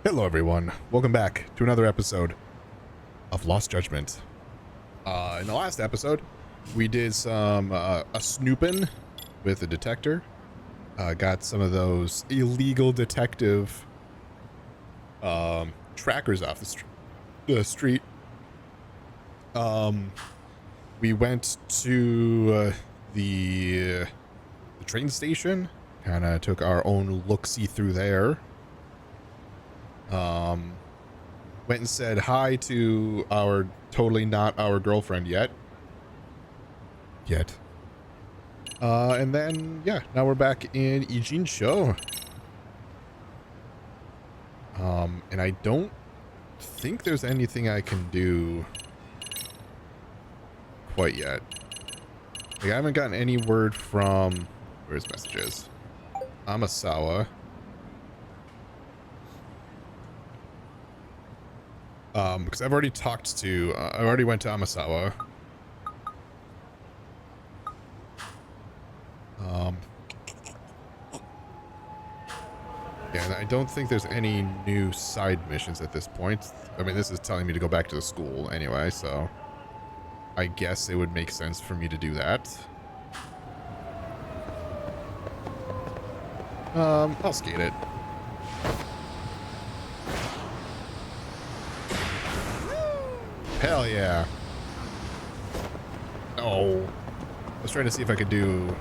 Hello everyone, welcome back to another episode of Lost Judgment. In the last episode, we did some a snooping with a detector. Got some of those illegal detective trackers off the street. We went to the train station, kind of took our own look-see through there. Went and said hi to our totally not our girlfriend yet. And then, yeah, now we're back in Eugene's show. And I don't think there's anything I can do quite yet. Like, I haven't gotten any word from, where's messages? Amasawa. Because I've already talked to, I already went to Amasawa. Yeah, and I don't think there's any new side missions at this point. I mean, this is telling me to go back to the school anyway, so I guess it would make sense for me to do that. I'll skate it. Hell yeah. Oh. I was trying to see if I could do...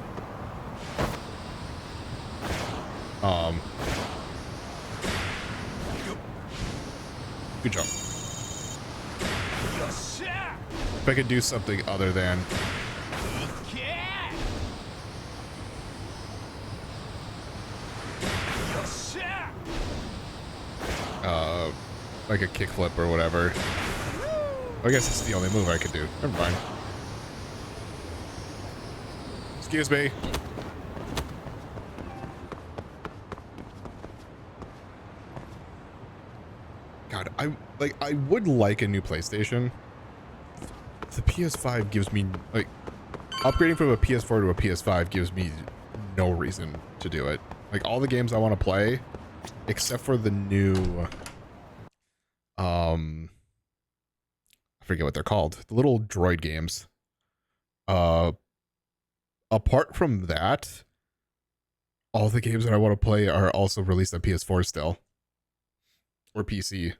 Good job. If I could do something other than... like a kickflip or whatever. I guess it's the only move I could do. Never mind. Excuse me. God, I would like a new PlayStation. The PS5 gives me, like, upgrading from a PS4 to a PS5 gives me no reason to do it. Like, all the games I want to play, except for the new, I forget what they're called. The little droid games. Apart from that, all the games that I want to play are also released on PS4 still. Or PC.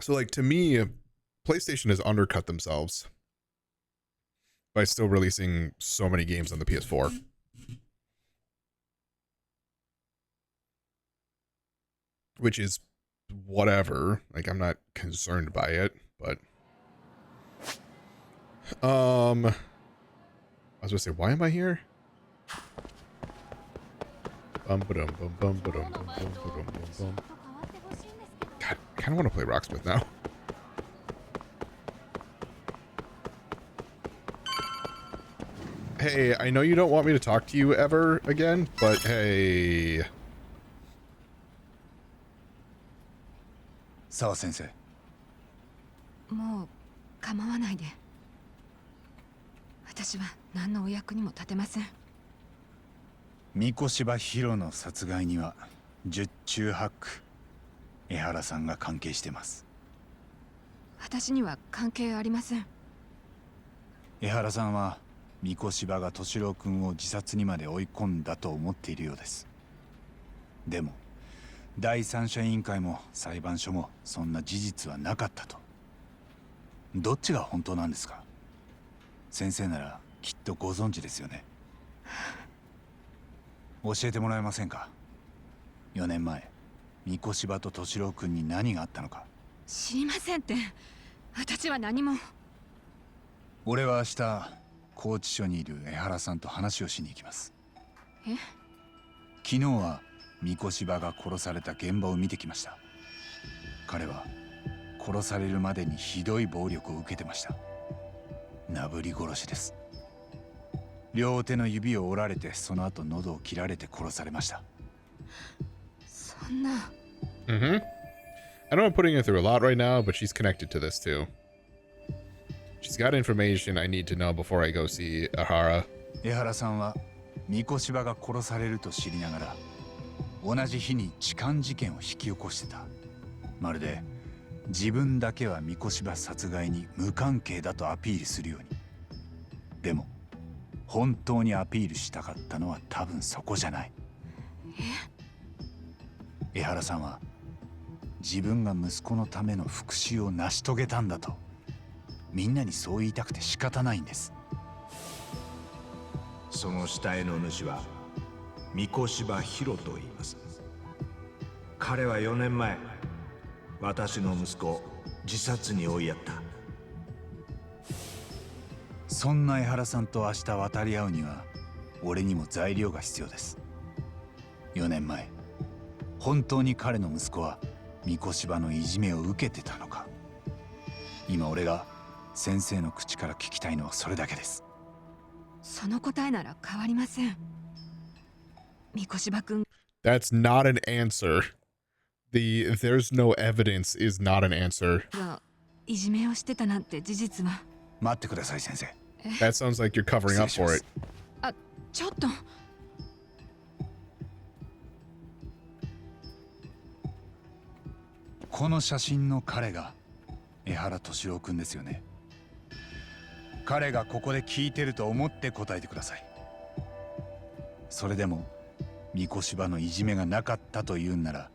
So, like, to me, PlayStation has undercut themselves by still releasing so many games on the PS4. Which is whatever. Like, I'm not concerned by it, but... I was gonna say, why am I here? God, I kind of want to play Rocksmith now. Hey, I know you don't want me to talk to you ever again, but hey. Sawa sensei. もう構わないで。私は何のお役にも立てません。三越柴博の殺害には十中八九江原さんが関係してます。私には関係ありません。江原さんは三越柴が敏郎君を自殺にまで追い込んだと思っているようです。でも第三者委員会も裁判所もそんな事実はなかったと。どっちが本当なんですか？先生ならきっとご存知ですよね。教えてもらえませんか？4年前三越柴と敏郎君に何があったのか。知りませんって。私は何も。俺は明日拘置所にいる江原さんと話をしに行きます。え？昨日は三越柴が殺された現場を見てきました。彼は殺されるまでにひどい暴力を受けてました。なぶり殺しです。両手の指を折られて、その後喉を切られて殺されました。そんな。I know I'm putting her through a lot right now, but she's connected to this too. She's got information I need to know before I go see Ahara. 江原さんは三越柴が殺されると知りながら同じ日に痴漢事件を引き起こしてた。まるで自分だけは三越柴殺害に無関係だとアピールするように。でも本当にアピールしたかったのは多分そこじゃない。江原さんは自分が息子のための復讐を成し遂げたんだとみんなにそう言いたくて仕方ないんです。その死体の主は三越柴博と言います。彼は4年前私の息子を自殺に追いやった。そんな江原さんと明日渡り合うには俺にも材料が必要です。4年前本当に彼の息子は三越柴のいじめを受けてたのか。今俺が先生の口から聞きたいのはそれだけです。その答えなら変わりません。三越柴君 That's not an answer. The there's no evidence is not an answer. がいじめをしてたなんて事実は。待ってください先生。That sounds like you're covering up for it. あ、ちょっと。この写真の彼が江原敏郎君ですよね。彼がここで聞いてると思って答えてください。それでも三越柴のいじめがなかったと言うんなら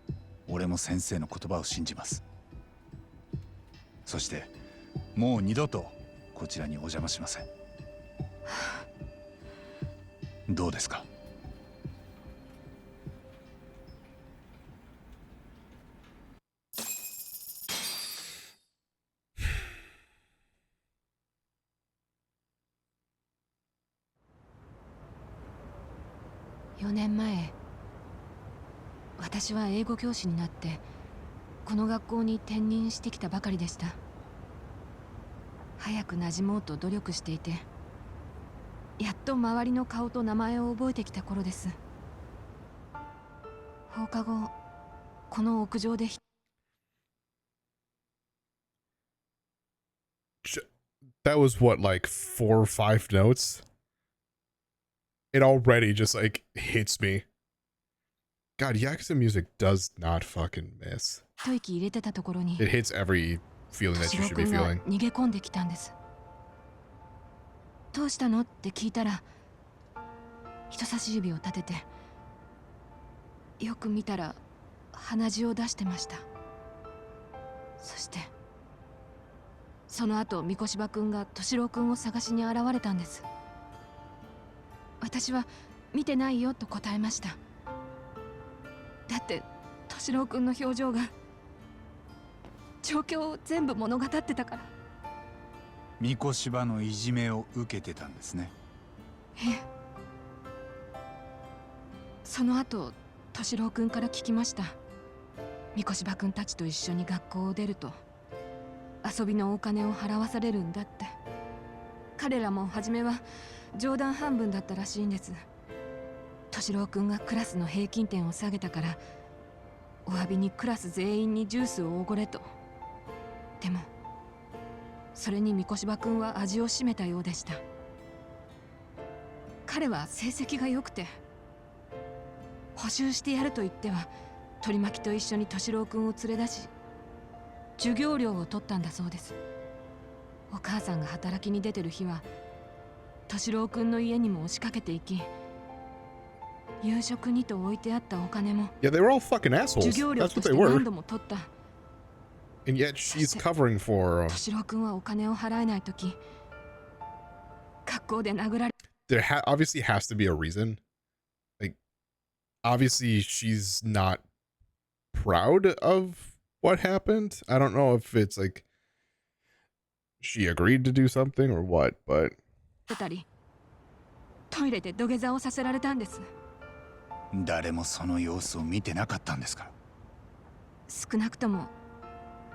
俺も先生の言葉を信じます。そしてもう二度とこちらにお邪魔しません。どうですか。4年前、私は英語教師になってこの学校に転任してきたばかりでした。早く馴染もうと努力していて、やっと周りの顔と名前を覚えてきた頃です。放課後、この屋上でThat was what, like 4 or 5 notes? It already just like hits me. God, Yakuza music does not fucking miss. 一息入れてたところに It hits every feeling that you 敏 should 郎 be 君が feeling. 逃げ込んできたんです。どうしたのって聞いたら、人差し指を立てて、よく見たら鼻血を出してました。そしてその後三越柴君が敏郎君を探しに現れたんです。私は見てないよと答えました。だって敏郎君の表情が状況を全部物語ってたから。三越柴のいじめを受けてたんですね。ええ。その後敏郎君から聞きました。三越柴君たちと一緒に学校を出ると遊びのお金を払わされるんだって。彼らも初めは冗談半分だったらしいんです。敏郎君がクラスの平均点を下げたからお詫びにクラス全員にジュースをおごれと。でもそれに三越柴君は味を占めたようでした。彼は成績が良くて補習してやると言っては取り巻きと一緒に敏郎君を連れ出し授業料を取ったんだそうです。お母さんが働きに出てる日は敏郎君の家にも押しかけていき、夕食にと置いてあったお金も Yeah, they were all fucking 授 assholes. 業料 That's と what し they て何 were. 度も取った。 And yet she's covering for 敏郎君はお金を払えないとき学校で殴られ there obviously has to be a reason. Like, obviously she's not proud of what happened. I don't know if it's like she agreed to do something or what, but たりトイレで土下座をさせられたんです。誰もその様子を見てなかったんですから。少なくとも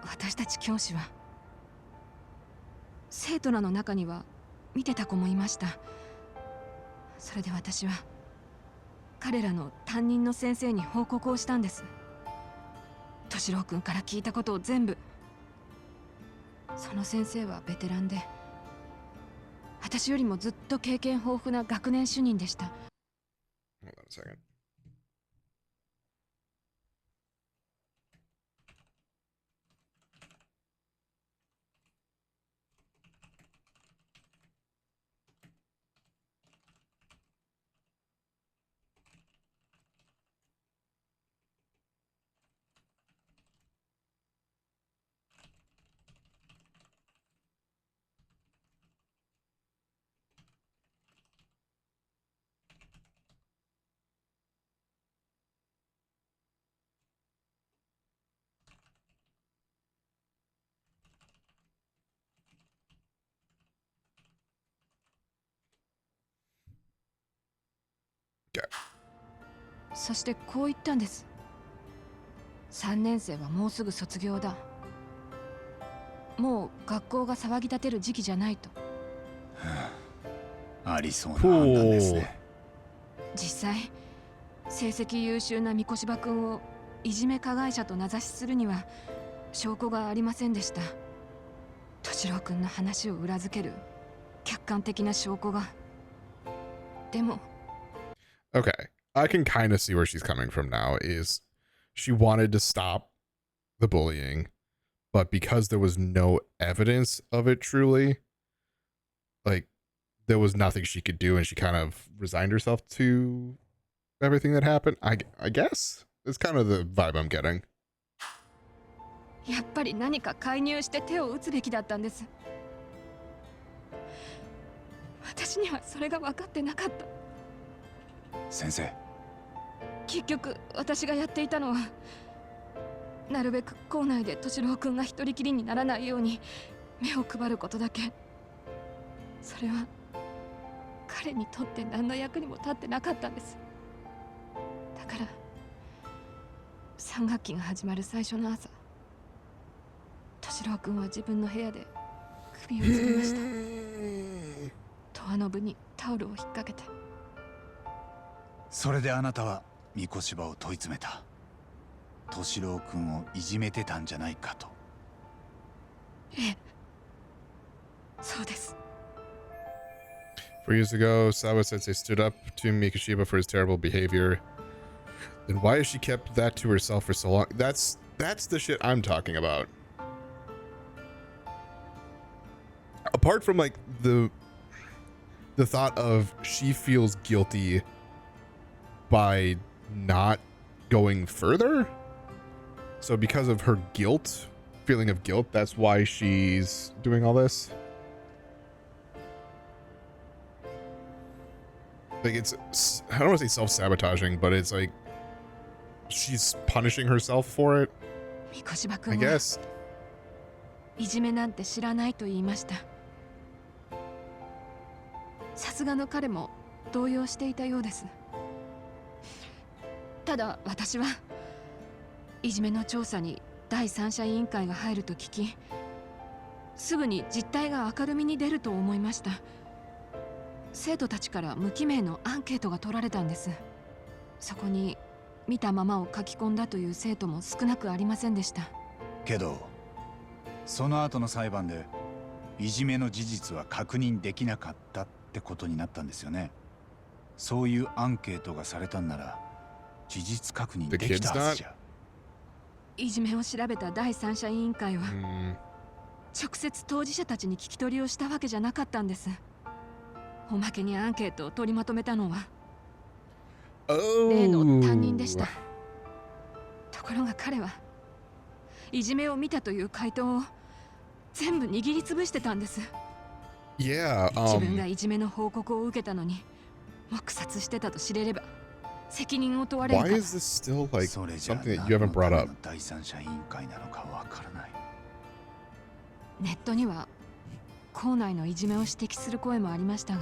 私たち教師は。生徒らの中には見てた子もいました。それで私は彼らの担任の先生に報告をしたんです。敏郎君から聞いたことを全部。その先生はベテランで私よりもずっと経験豊富な学年主任でした。second. Okay. そしてこう言ったんです。3年生はもうすぐ卒業だ。もう学校が騒ぎ立てる時期じゃないと。ありそうな判断ですね。実際成績優秀な三越場君をいじめ加害者と名指しするには証拠がありませんでした。敏郎君の話を裏付ける客観的な証拠が。でも Okay. I can kind of see where she's coming from now. Is she wanted to stop the bullying, but because there was no evidence of it truly, like there was nothing she could do, and she kind of resigned herself to everything that happened. I guess it's kind of the vibe I'm getting. やっぱり何か介入して手を打つべきだったんです。私にはそれが分かってなかった。先生、結局私がやっていたのはなるべく校内で敏郎君が一人きりにならないように目を配ることだけ。それは彼にとって何の役にも立ってなかったんです。だから3学期が始まる最初の朝、敏郎君は自分の部屋で首を吊りました。ドアノブにタオルを引っ掛けて。それであなたは三越場を問い詰めた。敏郎君をいじめてたんじゃないかと。ええ、そうです。4 years ago, Sawa Sensei stood up to Mikoshiba for his terrible behavior. Then why has she kept that to herself for so long? That's the shit I'm talking about. Apart from like the thought of she feels guilty by not going further. So because of her guilt, feeling of guilt, that's why she's doing all this. Like it's, I don't want to say self-sabotaging, but it's like she's punishing herself for it, 三越場 I 君は guess. いじめなんて知らないと言いました。さすがの彼も動揺していたようです。ただ私はいじめの調査に第三者委員会が入ると聞き、すぐに実態が明るみに出ると思いました。生徒たちから無記名のアンケートが取られたんです。そこに見たままを書き込んだという生徒も少なくありませんでした。けどその後の裁判でいじめの事実は確認できなかったってことになったんですよね。そういうアンケートがされたんなら事実確認できたはずじゃ。いじめを調べた第三者委員会は Mm. 直接当事者たちに聞き取りをしたわけじゃなかったんです。おまけにアンケートを取りまとめたのは例の担任でした。 Oh. ところが彼はいじめを見たという回答を全部握りつぶしてたんです。 Yeah. 自分がいじめの報告を受けたのに黙殺してたと知れれば責任を問われるか Why も。 is this still like それじゃ something that you haven't brought 何のため up? の第三者委員会なのかわからない。ネットには校内のいじめを指摘する声もありましたが、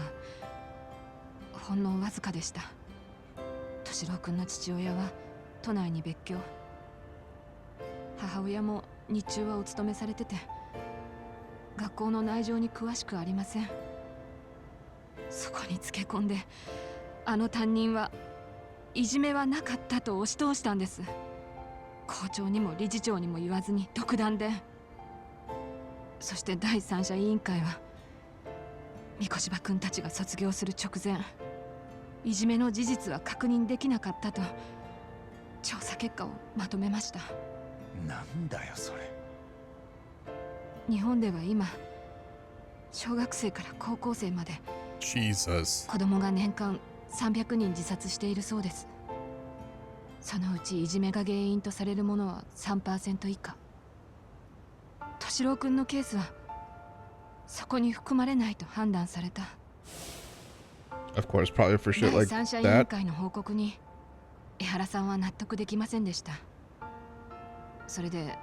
ほんのわずかでした。敏郎君の父親は都内に別居、母親も日中はお勤めされてて、学校の内情に詳しくありません。そこにつけ込んであの担任はいじめはなかったと押し通したんです。校長にも理事長にも言わずに独断で。そして第三者委員会は三越場君たちが卒業する直前、いじめの事実は確認できなかったと調査結果をまとめました。なんだよそれ。日本では今小学生から高校生まで Jesus. 子供が年間300人自殺しているそうです。そのうちいじめが原因とされるものは 3% 以下。敏郎君のケースはそこに含まれないと判断された。 Of course, probably for shit 第 like 三者委員 that. 会の報告に江原さんは納得できませんでした。それで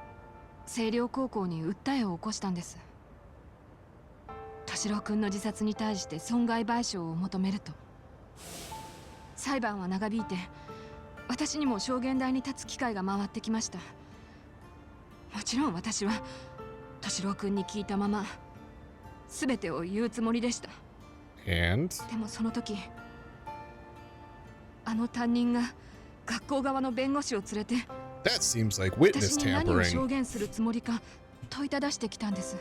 星稜高校に訴えを起こしたんです。敏郎君の自殺に対して損害賠償を求めると。裁判は長引いて私にも証言台に立つ機会が回ってきました。もちろん私は敏郎君に聞いたまま全てを言うつもりでした。 And でもその時あの担任が学校側の弁護士を連れて that seems like 私 witness に何を tampering. 証言するつもりか問いただしてきたんです。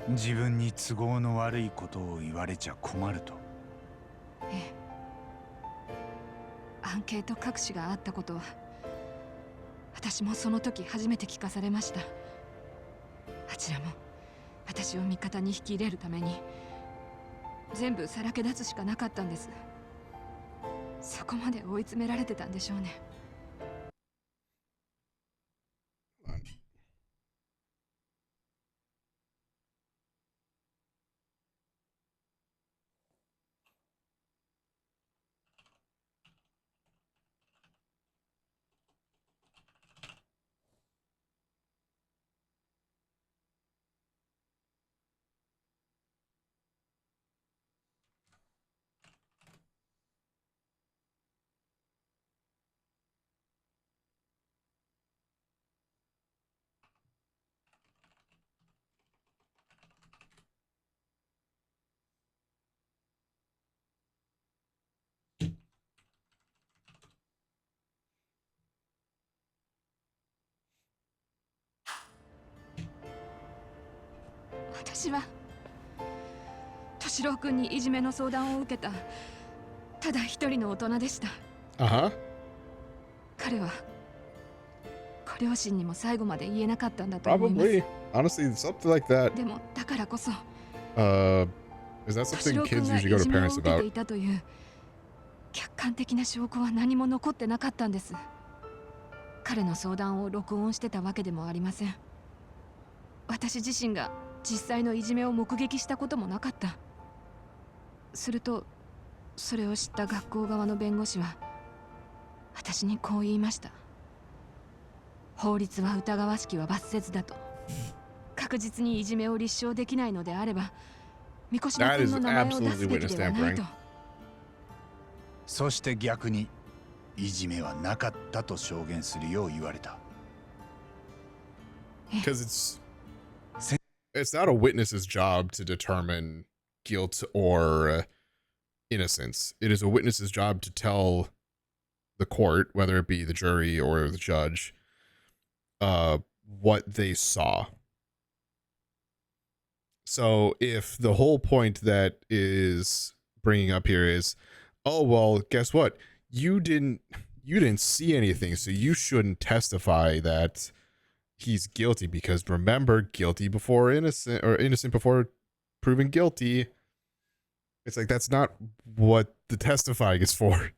自分に都合の悪いことを言われちゃ困ると。ええ、アンケート隠しがあったことは私もその時初めて聞かされました。あちらも私を味方に引き入れるために全部さらけ出すしかなかったんです。そこまで追い詰められてたんでしょうね。私は敏郎君にいじめの相談を受けたただ一人の大人でした。 Uh-huh. 彼はご両親にも最後まで言えなかったんだと思います。 Probably. Honestly, something like that. でもだからこそ Is that 敏 something 郎 kids 君が usually い go じ to めを parents 受けて about? いたという客観的な証拠は何も残ってなかったんです。彼の相談を録音してたわけでもありません。私自身が実際のいじめを目撃したこともなかった。するとそれを知った学校側の弁護士は私にこう言いました。法律は疑わしきは罰せずだと。確実にいじめを立証できないのであれば三越君の名前を出すべきではないと。そして逆にいじめはなかったと証言するよう言われた。 Because it's not a witness's job to determine guilt or innocence. It is a witness's job to tell the court, whether it be the jury or the judge, what they saw. So if the whole point that is bringing up here is, oh well, guess what? You didn't see anything, so you shouldn't testify that he's guilty, because remember, guilty before innocent, or innocent before proven guilty. It's like, that's not what the testifying is for.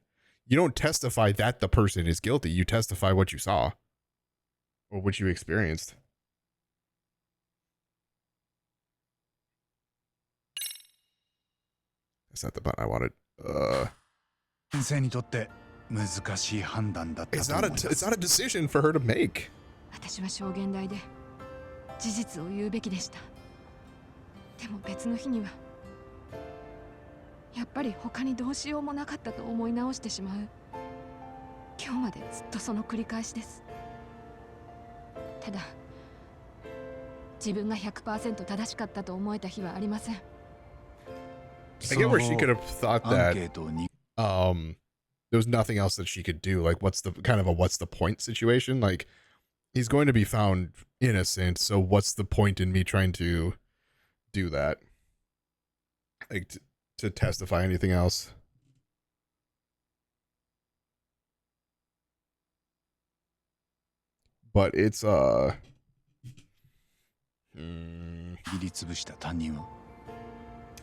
You don't testify that the person is guilty. You testify what you saw or what you experienced. That's not the button I wanted. 先生にとって難しい判断だったと It's 思 not います。 it's not a decision for her to make. 私は証言台で事実を言うべきでした。でも別の日にはやっぱり他にどうしようもなかったと思い直してしまう。今日までずっとその繰り返しです。ただ自分が 100% 正しかったと思えた日はありません。 I get where she could have thought アン that ケートに there was nothing else that she could do. Like, what's the kind of a what's the point situation? Like, he's going to be found innocent, so what's the point in me trying to do that? Like, to testify anything else? but it's 切り潰した担任を。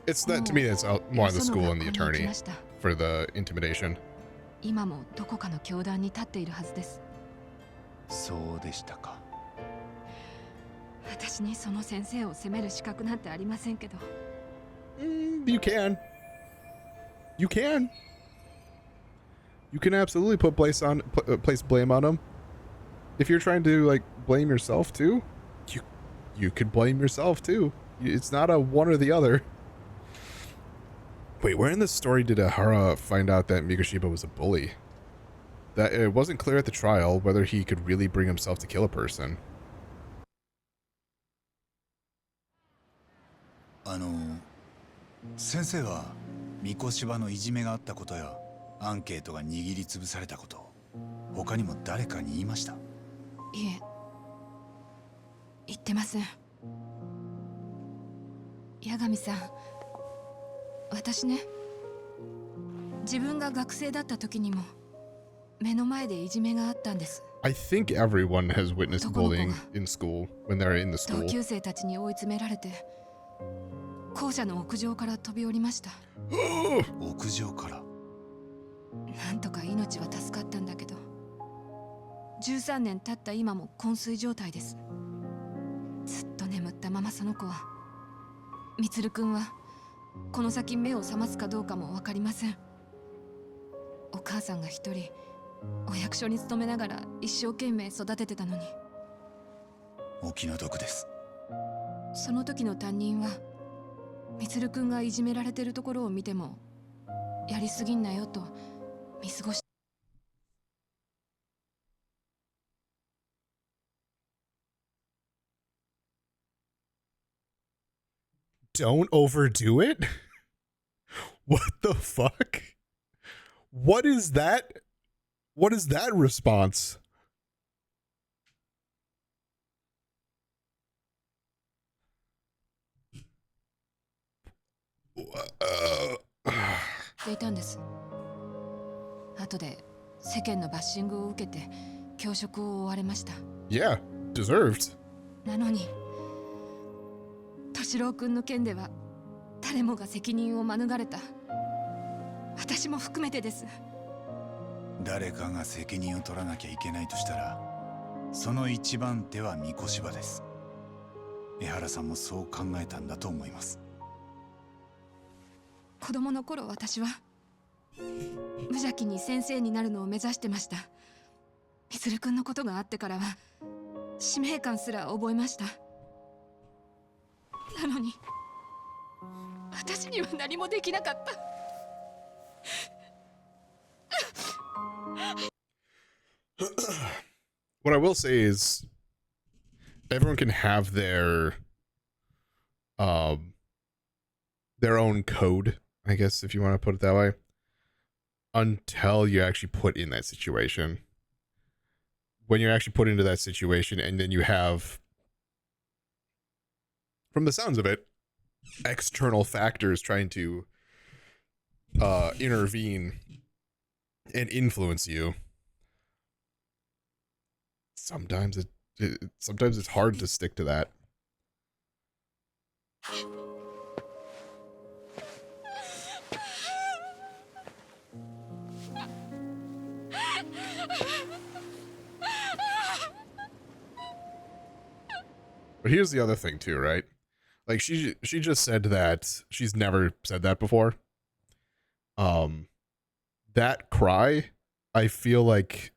it's that to me. It's more on the よその school and the 学校に行き attorney ました。 for the intimidation. 今もどこかの教団に立っているはずです。そうでしたか。私にその先生を責める資格なんてありませんけど。You can. You can. You can absolutely place blame on him. If you're trying to like blame yourself too, you could blame yourself too. It's not a one or the other. Wait, where in the story did Ahara find out that Mikoshiba was a bully? That it wasn't clear at the trial whether he could really bring himself to kill a person. 先生は三越芝のいじめがあったことやアンケートが握りつぶされたこと、他にも誰かに言いました？いえ、言ってません。八神さん、私ね、自分が学生だった時にも目の前でいじめがあったんです。 I think everyone has witnessed bullying in school when they're in the 同 school. 級生たちに追い詰められて校舎の屋上から飛び降りました。屋上から？なんとか命は助かったんだけど、13年経った今も昏睡状態です。ずっと眠ったままその子は、みつるくんはこの先目を覚ますかどうかも分かりません。お母さんが一人お役所に勤めながら一生懸命育ててたのに。お気の毒です。その時の担任はみつるくんがいじめられてるところを見てもやりすぎんなよと見過ごし。 Don't overdo it? What the fuck? What is that? What is that response? Uh, ていたんです。後で世間のバッシングを受けて教職を追われました。 yeah, deserved. なのに敏郎くんの件では誰もが責任を免れた。私も含めてです。誰かが責任を取らなきゃいけないとしたら、その一番手は三越芝です。江原さんもそう考えたんだと思います。子供の頃私は無邪気に先生になるのを目指してました。みつるくんのことがあってからは使命感すら覚えました。なのに私には何もできなかった。 What I will say is everyone can have their own code, I guess, if you want to put it that way, until you're actually put in that situation. When you're actually put into that situation and then you have, from the sounds of it, external factors trying to intervene and influence you. Sometimes sometimes it's hard to stick to that. But here's the other thing too, right? Like she just said that she's never said that before. That cry, I feel like,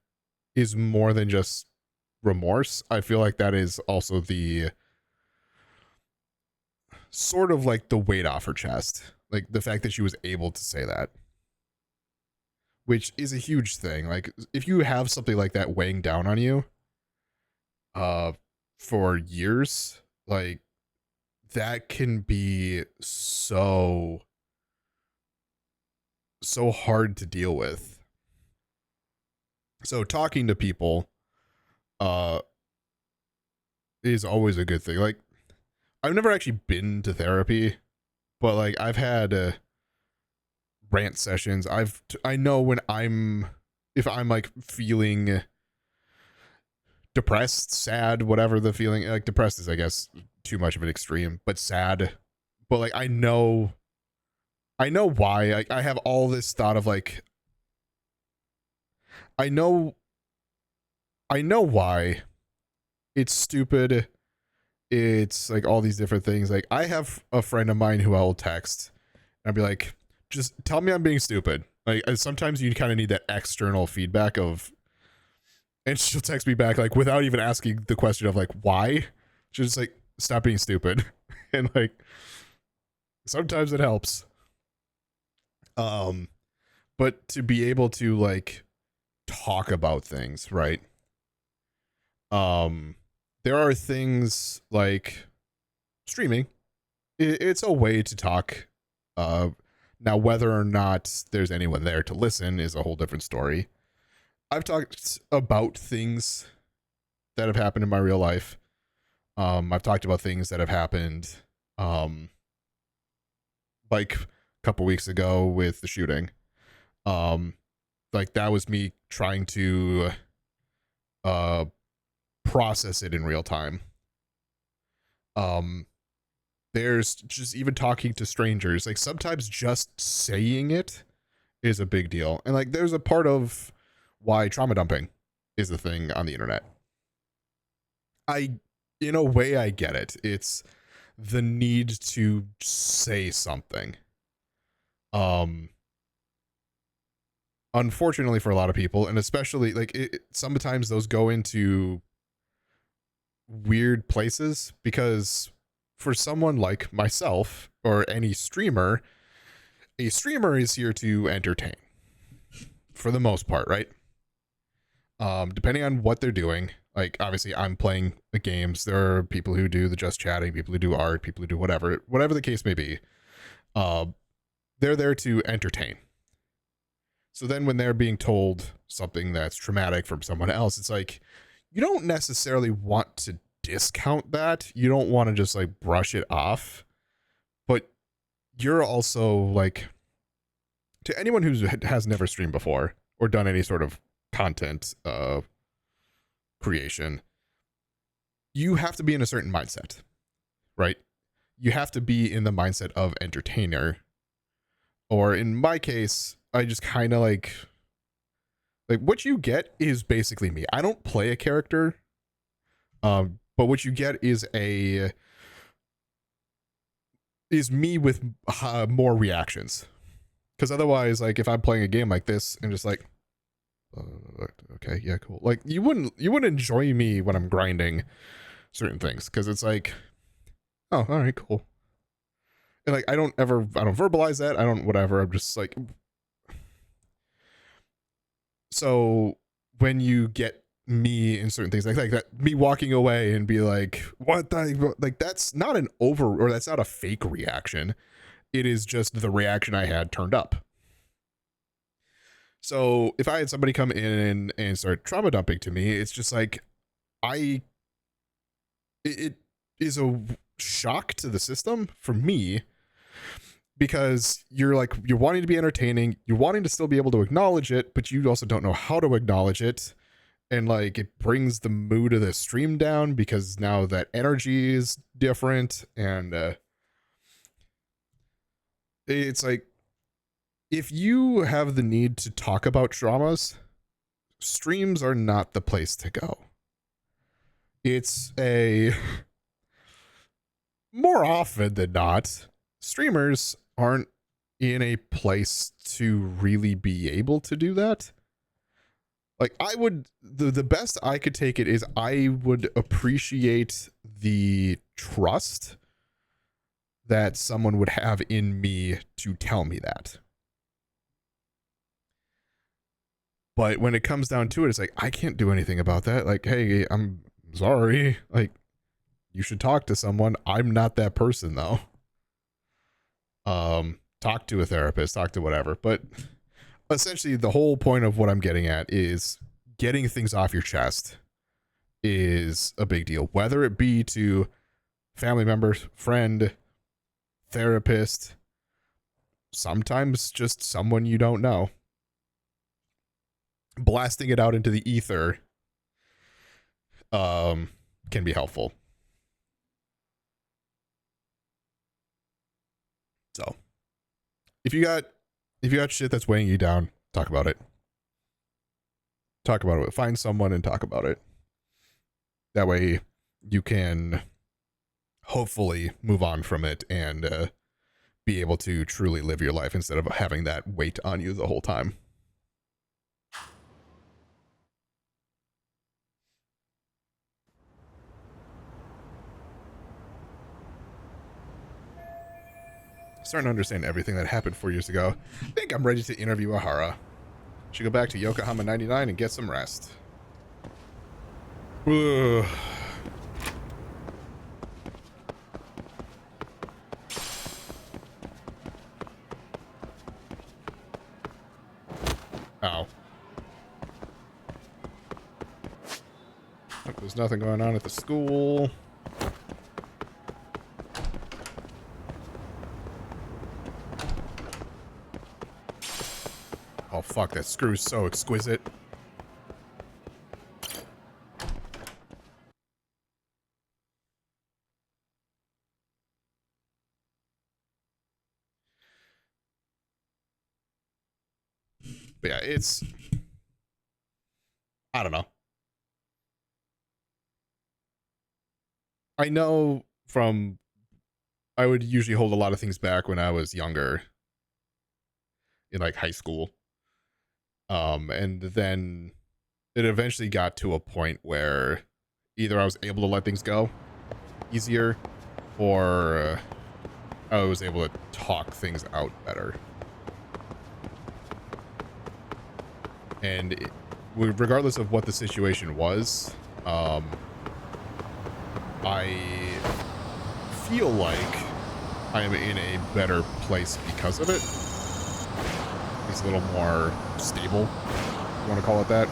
is more than just remorse. I feel like that is also the sort of like the weight off her chest, like the fact that she was able to say that, which is a huge thing. Like if you have something like that weighing down on you for years, like that can be so hard to deal with. So talking to people is always a good thing. Like I've never actually been to therapy, but like I've had rant sessions. I know when if I'm like feeling depressed, sad, whatever the feeling, like depressed is, I guess, too much of an extreme, but sad. But like, I know why. I have all this thought of like, I know why it's stupid. It's like all these different things. Like, I have a friend of mine who I will text and I'll be like, just tell me I'm being stupid. Like, sometimes you kind of need that external feedback of, and she'll text me back like without even asking the question of like why. She'll just like, stop being stupid. And like, sometimes it helps. But to be able to like talk about things, right? There are things like streaming. It's a way to talk. Now whether or not there's anyone there to listen is a whole different story. I've talked about things that have happened in my real life. I've talked about things that have happened, like a couple weeks ago with the shooting. Like that was me trying to process it in real time. There's just even talking to strangers. Like sometimes just saying it is a big deal. And like there's a part of why trauma dumping is a thing on the internet. In a way, I get it. It's the need to say something. Unfortunately for a lot of people, and especially like sometimes those go into weird places because for someone like myself or any streamer, a streamer is here to entertain for the most part, right? Depending on what they're doing. Like obviously I'm playing the games. There are people who do the just chatting, people who do art, people who do whatever the case may be. They're there to entertain. So then when they're being told something that's traumatic from someone else, it's like, you don't necessarily want to discount that. You don't want to just like brush it off. But you're also like, to anyone who has never streamed before or done any sort of content creation, you have to be in a certain mindset, right? You have to be in the mindset of entertainer. Or in my case, I just kind of like what you get is basically me. I don't play a character, but what you get is me with more reactions. Because otherwise, like if I'm playing a game like this and just like, okay, yeah, cool. Like you wouldn't enjoy me when I'm grinding certain things because it's like, oh, all right, cool. And like I don't verbalize that. I don't whatever. I'm just like. So when you get me in certain things like that, me walking away and be like, what the, like that's not that's not a fake reaction. It is just the reaction I had turned up. So if I had somebody come in and start trauma dumping to me, it's just like, it is a shock to the system for me. Because you're wanting to be entertaining, you're wanting to still be able to acknowledge it, but you also don't know how to acknowledge it. And like it brings the mood of the stream down because now that energy is different. And it's like, if you have the need to talk about traumas, streams are not the place to go. It's more often than not, streamers aren't in a place to really be able to do that. Like I would, the best I could take it is I would appreciate the trust that someone would have in me to tell me that. But when it comes down to it, it's like, I can't do anything about that. Like, hey, I'm sorry. Like, you should talk to someone. I'm not that person though. Talk to a therapist, talk to whatever. But essentially the whole point of what I'm getting at is getting things off your chest is a big deal, whether it be to family members, friend, therapist, sometimes just someone you don't know. Blasting it out into the ether can be helpful. So if you got shit that's weighing you down, talk about it. Talk about it. Find someone and talk about it. That way you can hopefully move on from it and be able to truly live your life instead of having that weight on you the whole time. Starting to understand everything that happened 4 years ago. I think I'm ready to interview Ahara. Should go back to Yokohama 99 and get some rest. Ugh. Ow. Oh, there's nothing going on at the school. Oh fuck, that screw's so exquisite. But yeah, it's... I don't know. I know from... I would usually hold a lot of things back when I was younger. In like high school. And then it eventually got to a point where either I was able to let things go easier or I was able to talk things out better. And regardless of what the situation was, I feel like I am in a better place because of it. It's a little more stable, if you want to call it that.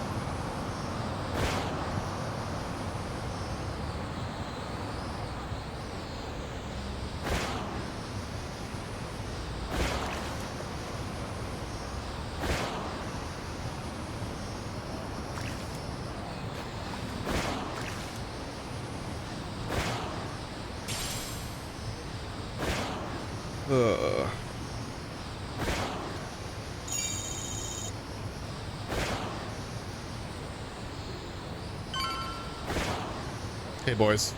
Hey, boys.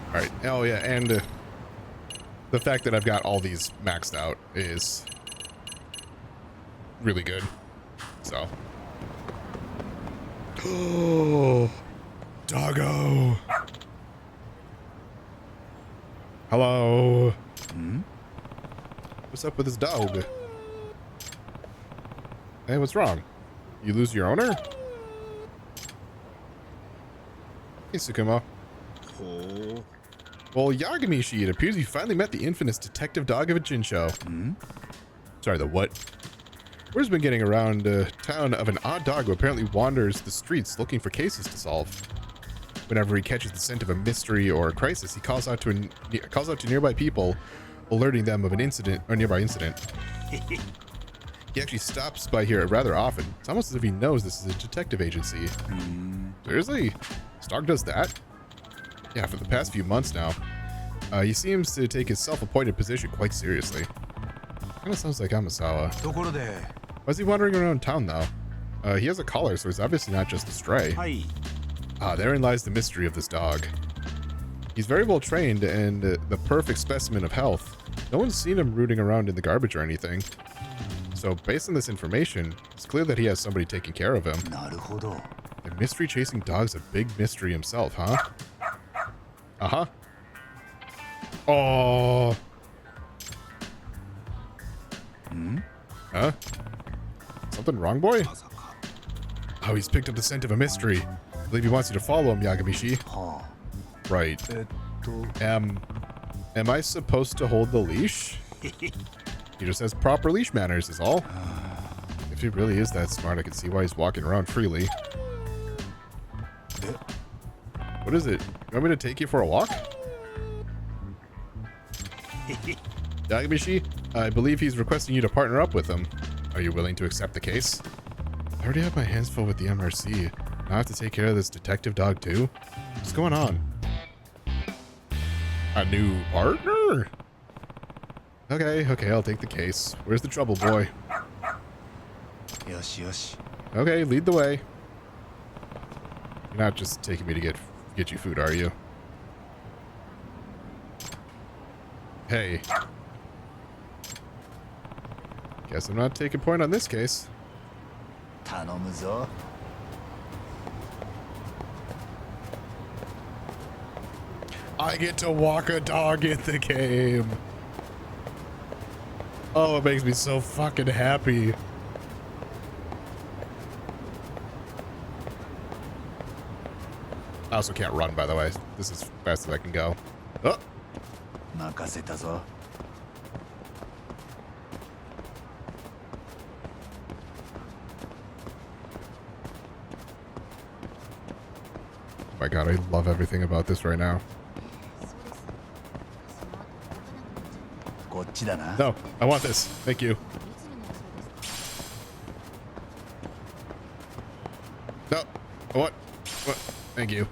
Alright, oh yeah, and the fact that I've got all these maxed out is really good, so. Oh, doggo. Hello. Hmm? What's up with this dog? Hey, what's wrong? You lose your owner? Hey, Tsukumo. Oh. Well, Yagamishi, it appears you finally met the infamous detective dog of a Jinsho. Hmm? Sorry, the what? Word's been getting around town of an odd dog who apparently wanders the streets looking for cases to solve. Whenever he catches the scent of a mystery or a crisis, he calls out to nearby people, alerting them of an incident or nearby incident. He actually stops by here rather often. It's almost as if he knows this is a detective agency. Seriously? This dog does that? Yeah, for the past few months now. He seems to take his self-appointed position quite seriously. Kinda sounds like Amasawa. Why is he wandering around town, though? He has a collar, so he's obviously not just a stray. Therein lies the mystery of this dog. He's very well trained and the perfect specimen of health. No one's seen him rooting around in the garbage or anything. So, based on this information, it's clear that he has somebody taking care of him. The mystery-chasing dog's a big mystery himself, huh? Uh-huh. Oh. Hmm? Huh? Something wrong, boy? Oh, he's picked up the scent of a mystery. I believe he wants you to follow him, Yagamishi. Right. Am I supposed to hold the leash? He just has proper leash manners is all. If he really is that smart, I can see why he's walking around freely. What is it? You want me to take you for a walk? Yagamishi, I believe he's requesting you to partner up with him. Are you willing to accept the case? I already have my hands full with the MRC. Now I have to take care of this detective dog too? What's going on? A new partner? Okay, I'll take the case. Where's the trouble, boy? Yoshi, yoshi. Okay, lead the way. You're not just taking me to get you food, are you? Hey. Guess I'm not taking point on this case. 頼むぞ。I get to walk a dog in the game. Oh, it makes me so fucking happy. I also can't run, by the way. This is as fast as I can go. Oh. 任せたぞ。Oh my god, I love everything about this right now. こっちだな。 No, I want this. Thank you. No. What? What? Thank you.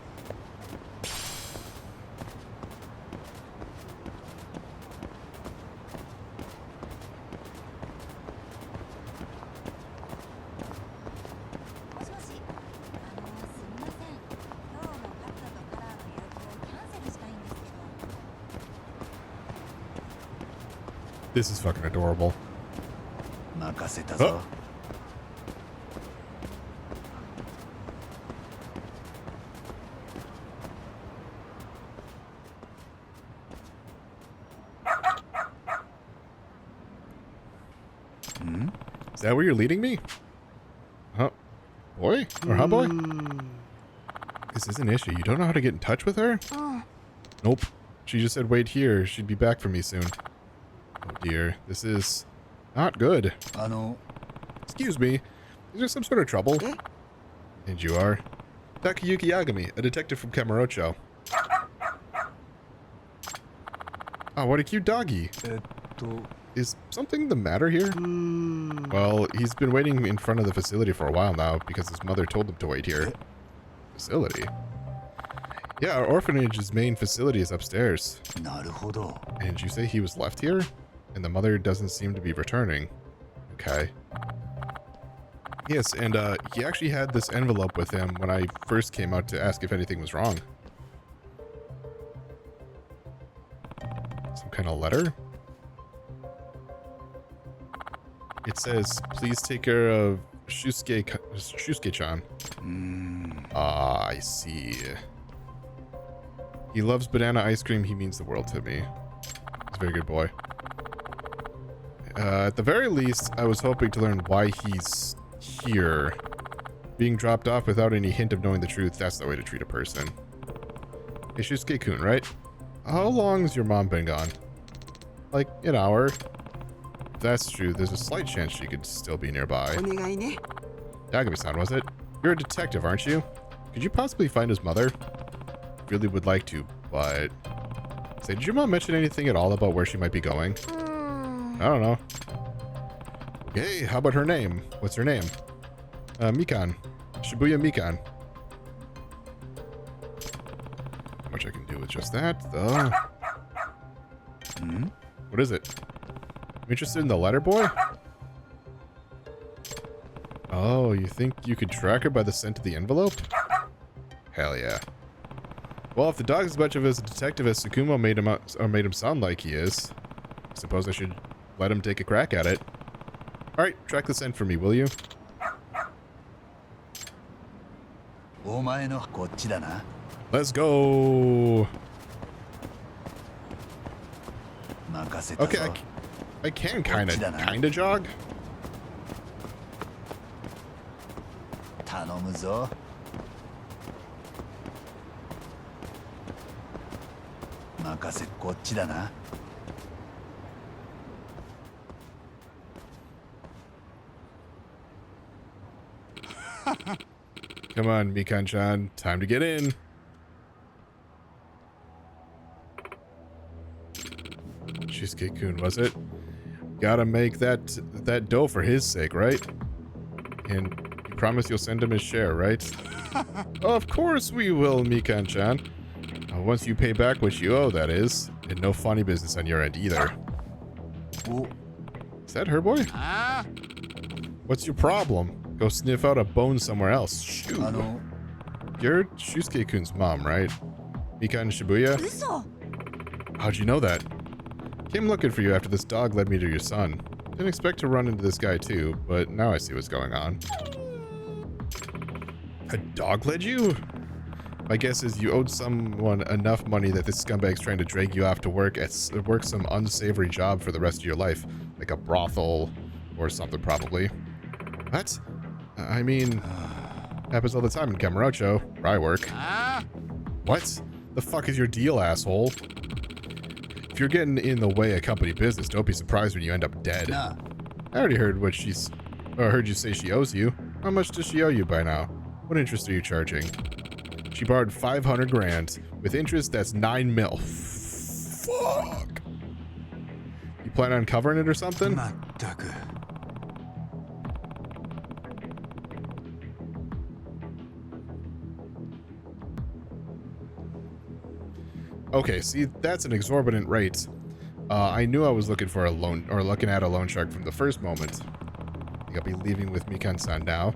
This is fucking adorable. 任せたぞ。 Is that where you're leading me? Huh? Boy? Or huh, boy? This is an issue. You don't know how to get in touch with her? Nope. She just said wait here. She'd be back for me soon. Oh dear. This is not good. Excuse me. Is there some sort of trouble? And you are? Takayuki Yagami, a detective from Kamurocho. Oh, what a cute doggy. Is something the matter here? Well, he's been waiting in front of the facility for a while now because his mother told him to wait here. Facility? Yeah, our orphanage's main facility is upstairs. なるほど。 And you say he was left here? And the mother doesn't seem to be returning. Okay. Yes, and he actually had this envelope with him when I first came out to ask if anything was wrong. Some kind of letter? It says, please take care of Shusuke-chan. Ah, I see. He loves banana ice cream. He means the world to me. He's a very good boy. At the very least, I was hoping to learn why he's here. Being dropped off without any hint of knowing the truth, that's the way to treat a person. Hey, Shusuke-kun, right? How long has your mom been gone? Like, an hour? If that's true, there's a slight chance she could still be nearby. Yagami-san, was it? You're a detective, aren't you? Could you possibly find his mother? Really would like to, but... Say, did your mom mention anything at all about where she might be going? I don't know. Okay, how about her name? What's her name? Mikan. Shibuya Mikan. How much I can do with just that, though. What is it? I'm interested in the letter, boy? Oh, you think you could track her by the scent of the envelope? Hell yeah. Well, if the dog's as much of a detective as Tsukumo made him sound like he is, I suppose I should let him take a crack at it. Alright, track the scent for me, will you? お前のこっちだな。 Let's go! 任せたぞ。 Okay, I can kinda jog. 頼むぞ。任せこっちだな。 I Come on, Mikan-chan. Time to get in. Shusuke-kun, was it? Gotta make that dough for his sake, right? And you promise you'll send him his share, right? Of course we will, Mikan-chan. Once you pay back what you owe, that is. And no funny business on your end either. Is that her boy? What's your problem? Go sniff out a bone somewhere else. Shoot. You're Shusuke-kun's mom, right? Mikan Shibuya? How'd you know that? Came looking for you after this dog led me to your son. Didn't expect to run into this guy too, but now I see what's going on. A dog led you? My guess is you owed someone enough money that this scumbag's trying to drag you off to work some unsavory job for the rest of your life. Like a brothel or something probably. What? I mean, happens all the time in Kamurocho, where I work. What? The fuck is your deal, asshole? If you're getting in the way of company business, don't be surprised when you end up dead. I already heard heard you say she owes you. How much does she owe you by now? What interest are you charging? She borrowed 500 grand. With interest, that's 9 mil. Fuck! You plan on covering it or something? Okay, see, that's an exorbitant rate. I knew I was looking for a loan, or looking at a loan shark from the first moment. I think I'll be leaving with Mikan-san now.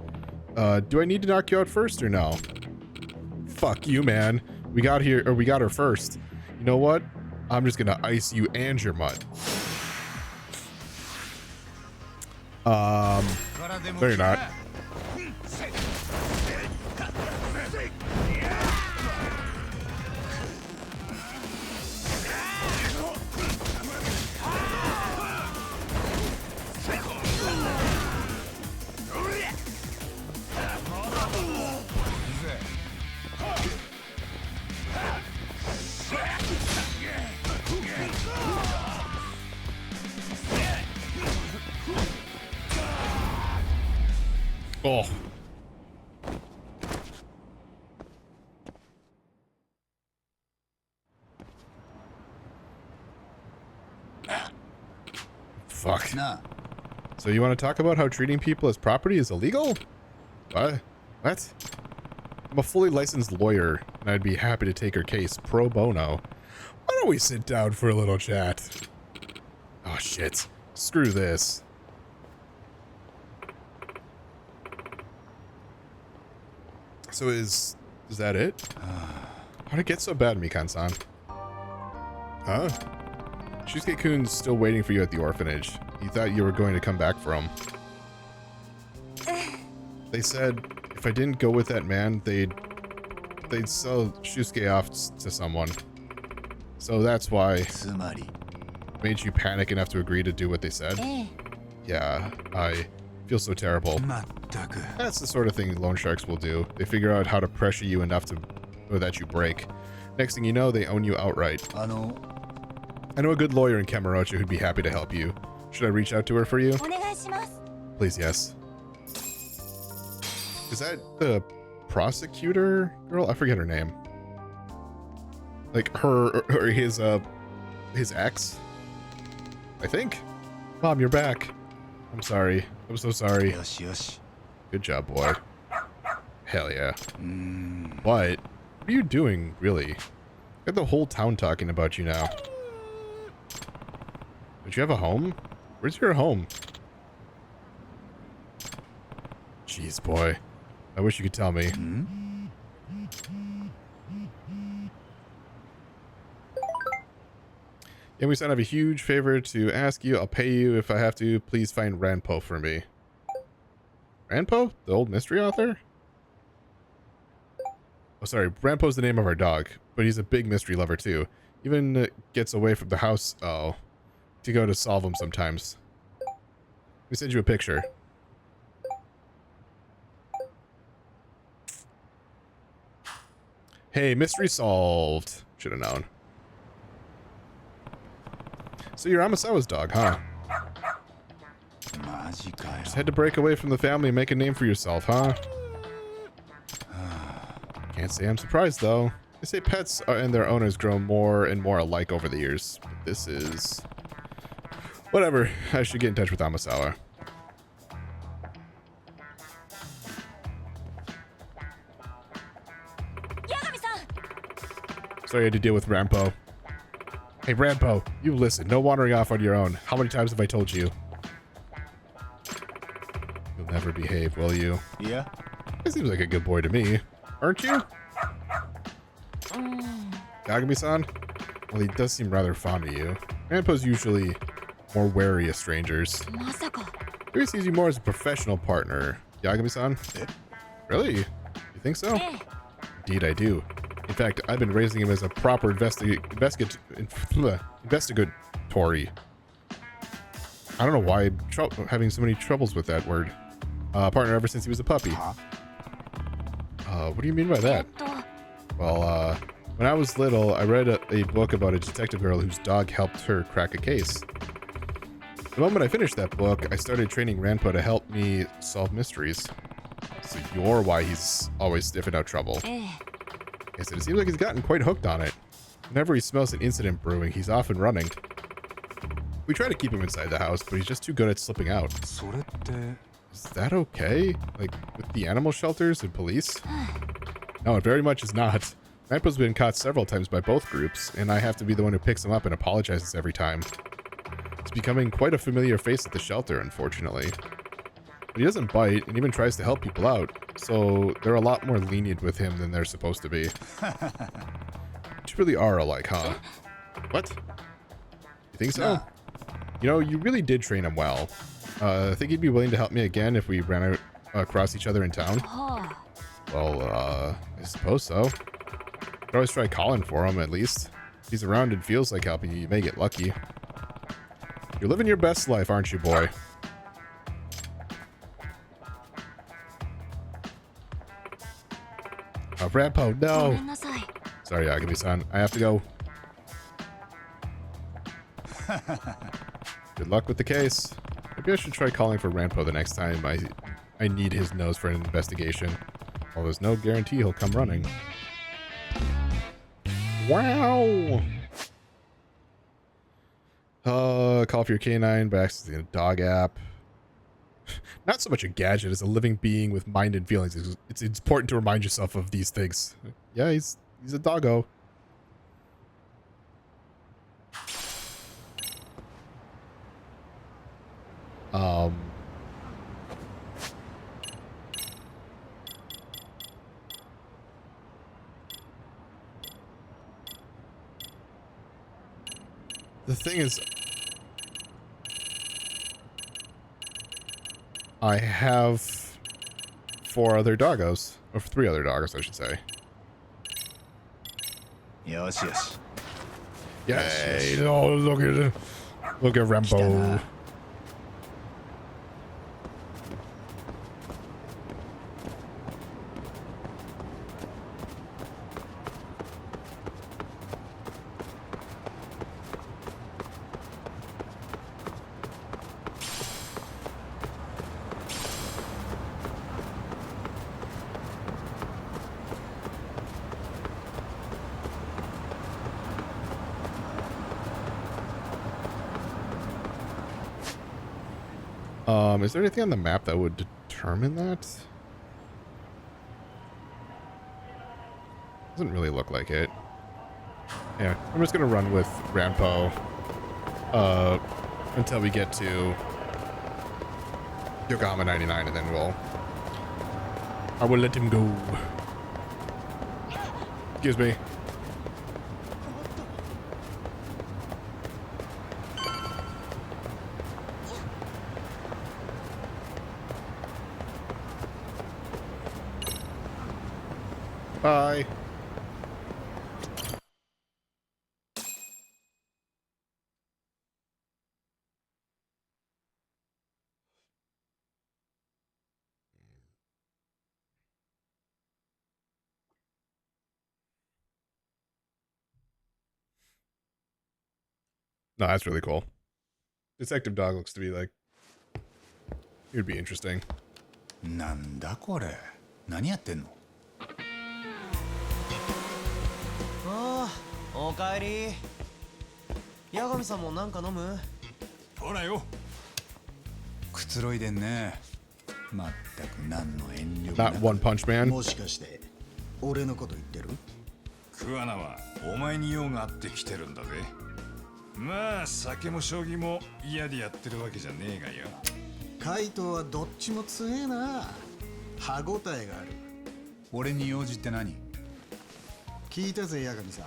Do I need to knock you out first or no? Fuck you, man. We got her first. You know what? I'm just gonna ice you and your mutt. No, you're not. Oh. Fuck. Nah. So you want to talk about how treating people as property is illegal? What? What? I'm a fully licensed lawyer, and I'd be happy to take her case pro bono. Why don't we sit down for a little chat? Oh, shit. Screw this. So is that it? How'd it get so bad, Mikan-san? Huh? Shusuke-kun's still waiting for you at the orphanage. He thought you were going to come back for him. They said if I didn't go with that man, they'd sell Shusuke off to someone. So that's why made you panic enough to agree to do what they said. Yeah, I feel so terrible. That's the sort of thing loan sharks will do. They figure out how to pressure you enough that you break. Next thing you know, they own you outright. I know a good lawyer in Kamurocho who'd be happy to help you. Should I reach out to her for you? Please, yes. Is that the prosecutor girl? I forget her name. Like her or his ex? I think. Mom, you're back. I'm sorry. I'm so sorry. Good job, boy. Hell yeah. What are you doing, really? Got the whole town talking about you now. Don't you have a home? Where's your home? Jeez, boy. I wish you could tell me. Yeah, we said I have a huge favor to ask you. I'll pay you if I have to. Please find Ranpo for me. Ranpo? The old mystery author? Oh, sorry. Ranpo's the name of our dog, but he's a big mystery lover too. Even gets away from the house to go to solve them sometimes. Let me send you a picture. Hey, mystery solved. Should have known. So you're Amasawa's dog, huh? Just had to break away from the family and make a name for yourself, huh? Can't say I'm surprised, though. They say pets and their owners grow more and more alike over the years. But this is... Whatever. I should get in touch with Amasawa. Sorry I had to deal with Rampo. Hey, Rampo, you listen. No wandering off on your own. How many times have I told you? You'll never behave, will you? Yeah? He seems like a good boy to me. Aren't you? Yagami-san? Well, he does seem rather fond of you. Rampo's usually more wary of strangers. Maybe he sees you more as a professional partner. Yagami-san? Really? You think so? Indeed, I do. In fact, I've been raising him as a proper investigatory. I don't know why I'm having so many troubles with that word. Partner ever since he was a puppy. What do you mean by that? Well, when I was little, I read a book about a detective girl whose dog helped her crack a case. The moment I finished that book, I started training Rampo to help me solve mysteries. So you're why he's always sniffing out trouble. I said, it seems like he's gotten quite hooked on it. Whenever he smells an incident brewing, he's off and running. We try to keep him inside the house, but he's just too good at slipping out. Is that okay? Like, with the animal shelters and police? No, it very much is not. Rampo's been caught several times by both groups, and I have to be the one who picks him up and apologizes every time. He's becoming quite a familiar face at the shelter, unfortunately. But he doesn't bite, and even tries to help people out, so they're a lot more lenient with him than they're supposed to be. You really are alike, huh? What? You think so? No. You know, you really did train him well. Think he'd be willing to help me again if we ran across each other in town? Well, I suppose so. Could always try calling for him, at least. If he's around and feels like helping you, you may get lucky. You're living your best life, aren't you, boy? Rampo, no! Sorry, Yagami-san. I have to go. Good luck with the case. Maybe I should try calling for Rampo the next time I need his nose for an investigation. Well, there's no guarantee he'll come running. Wow! Call for your canine by accessing the dog app. Not so much a gadget as a living being with mind and feelings. It's important to remind yourself of these things. Yeah, he's a doggo. The thing is, I have 4 other doggos. Or 3 other doggos, I should say. Yes, yes. Yay! Oh, look at Rambo. Is there anything on the map that would determine that? Doesn't really look like it. Yeah, I'm just gonna run with Rampo until we get to Yokohama 99, and then I will let him go. Excuse me. Bye. No, that's really cool. Detective Dog looks to be like... It would be interesting. なんだこれ何やってんのおかえり。八神さんもなんか飲む？ほらよ。くつろいでんね。まったく何の遠慮もな Not く。 One Punch Man. もしかして俺のこと言ってる？桑名はお前に用があって来てるんだぜ。まあ酒も将棋も嫌でやってるわけじゃねえがよ。カイトはどっちも強えな。歯ごたえがある。俺に用事って何？聞いたぜ八神さん。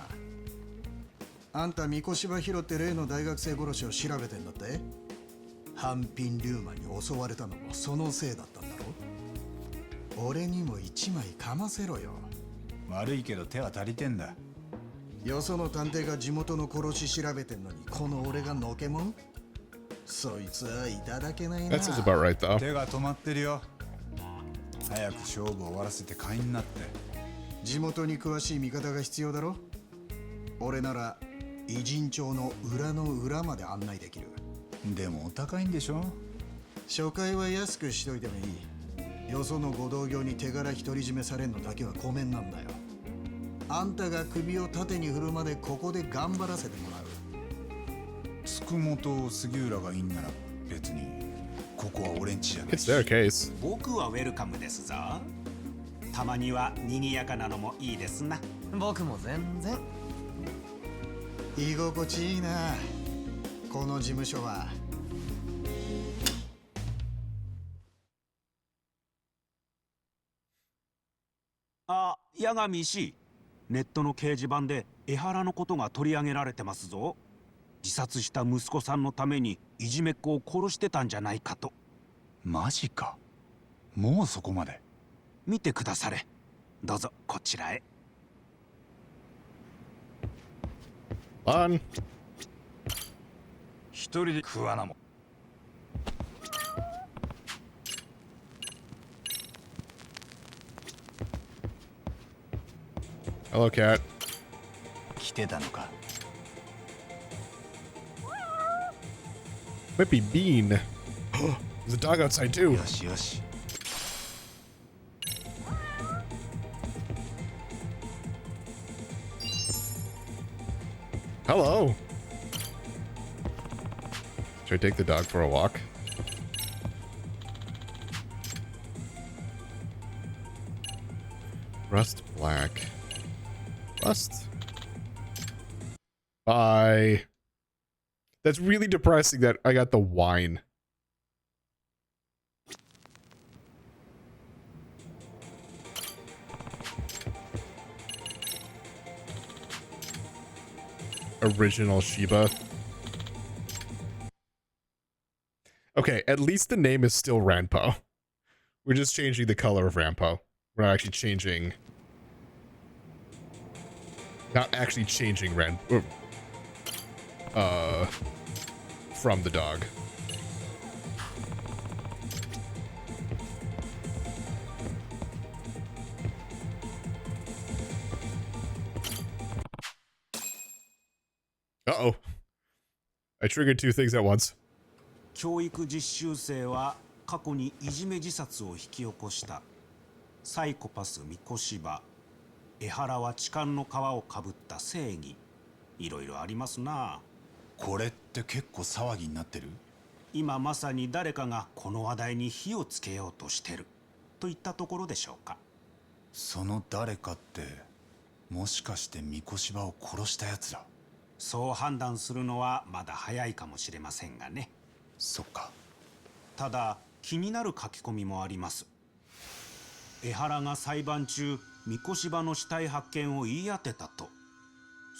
あんた三越柴弘って例の大学生殺しを調べてんだって？半品リューマンに襲われたのもそのせいだったんだろ？俺にも一枚かませろよ。悪いけど手は足りてんだ。よその探偵が地元の殺し調べてんのにこの俺がのけもん？そいつはいただけないな。 That sounds about right though. 手が止まってるよ。早く勝負を終わらせて会員になって。地元に詳しい味方が必要だろ？俺なら偉人町の裏の裏まで案内できる。でもお高いんでしょ？初回は安くしといてもいい。よそのご同業に手柄独り占めされんのだけはごめんなんだよ。あんたが首を縦に振るまでここで頑張らせてもらう。つくもと杉浦がいいんなら別にここは俺んちじゃない It's し。 their case. 僕はウェルカムですぞ。たまには賑やかなのもいいですな。僕も全然。居心地いいなこの事務所は。あ、八神氏。ネットの掲示板で江原のことが取り上げられてますぞ。自殺した息子さんのためにいじめっ子を殺してたんじゃないかと。マジか。もうそこまで。見てくだされ。どうぞこちらへ。On. 一人で桑名も。Hello, cat. 来てたのか。Might be Bean. There's a dog outside too. よしよし。Hello. Should I take the dog for a walk? Rust black. Rust. Bye. That's really depressing that I got the wine. Original Shiba. Okay, at least the name is still Ranpo. We're just changing the color of Ranpo. We're not actually changing... Not actually changing from the dog. Uh-oh. I triggered two things at once. 教育実習生は過去にいじめ自殺を引き起こしたサイコパス三越柴。江原は痴漢の皮をかぶった正義。いろいろありますな。これって結構騒ぎになってる？今まさに誰かがこの話題に火をつけようとしてるといったところでしょうか。その誰かってもしかして三越柴を殺したやつだ？そう判断するのはまだ早いかもしれませんがね。そっか。ただ気になる書き込みもあります。江原が裁判中三越柴の死体発見を言い当てたと。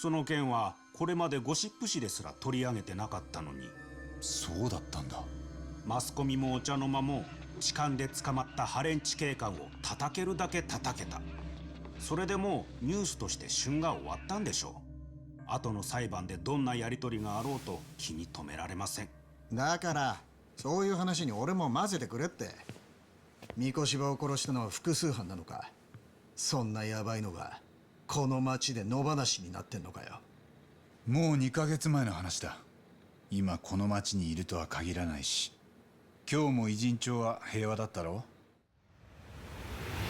その件はこれまでゴシップ誌ですら取り上げてなかったのに。そうだったんだ。マスコミもお茶の間も痴漢で捕まったハレンチ警官を叩けるだけ叩けた。それでもうニュースとして旬が終わったんでしょう。後の裁判でどんなやり取りがあろうと気に留められません。だからそういう話に俺も混ぜてくれって。三越柴を殺したのは複数犯なのか？そんなヤバいのがこの町で野放しになってんのかよ。もう2ヶ月前の話だ。今この町にいるとは限らないし。今日も偉人町は平和だったろ？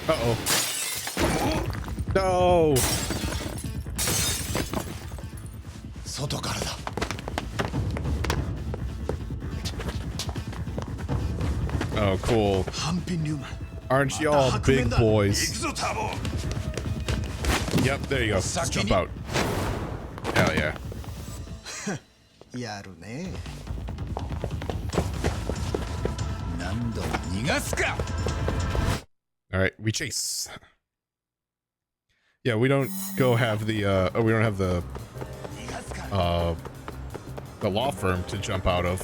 Uh-oh. No! 外からだ。 Oh, cool. 半品リューマン Aren't y'all big boys? ぞタボ。 Yep, there you go. Just jump out. Hell yeah. やるね。何度も逃がすか。 All right, we chase. Yeah, we don't go have the we don't have the law firm to jump out of.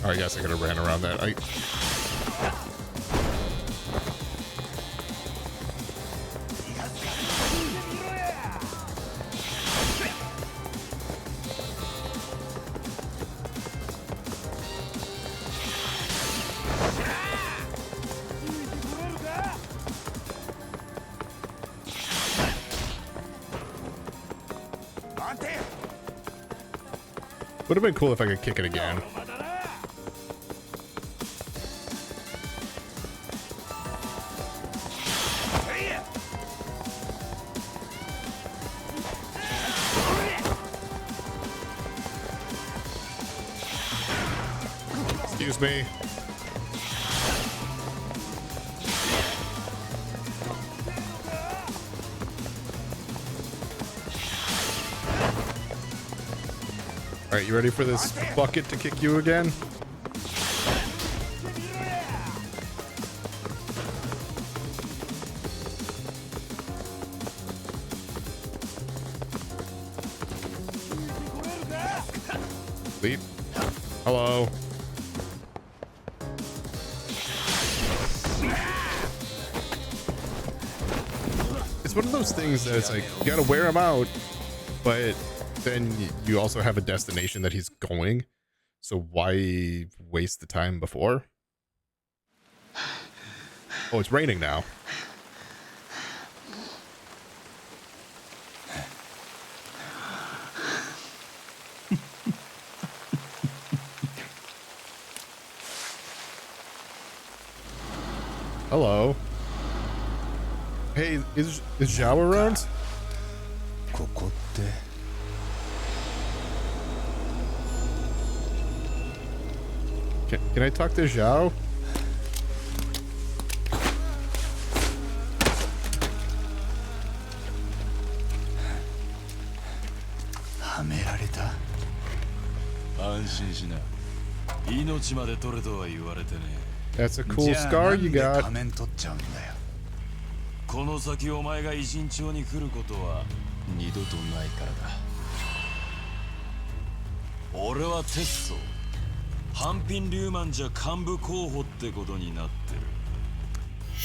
Oh, I guess I could have ran around that. Would have been cool if I could kick it again. Excuse me. All right, you ready for this bucket to kick you again? Leap. Hello. It's one of those things that it's like, you gotta wear him out, but then you also have a destination that he's going. So why waste the time before? Oh, it's raining now. Hello. Hey, is Zhao around? ここって Can I talk to Zhao? はめられた。安心しな。命まで取れとは言われてね。 That's a cool scar you got. 仮面取っちゃうんだよ。この先お前が偉人町に来ることは二度とないからだ。俺はテッソ。半品リューマンじゃ幹部候補ってことになってる。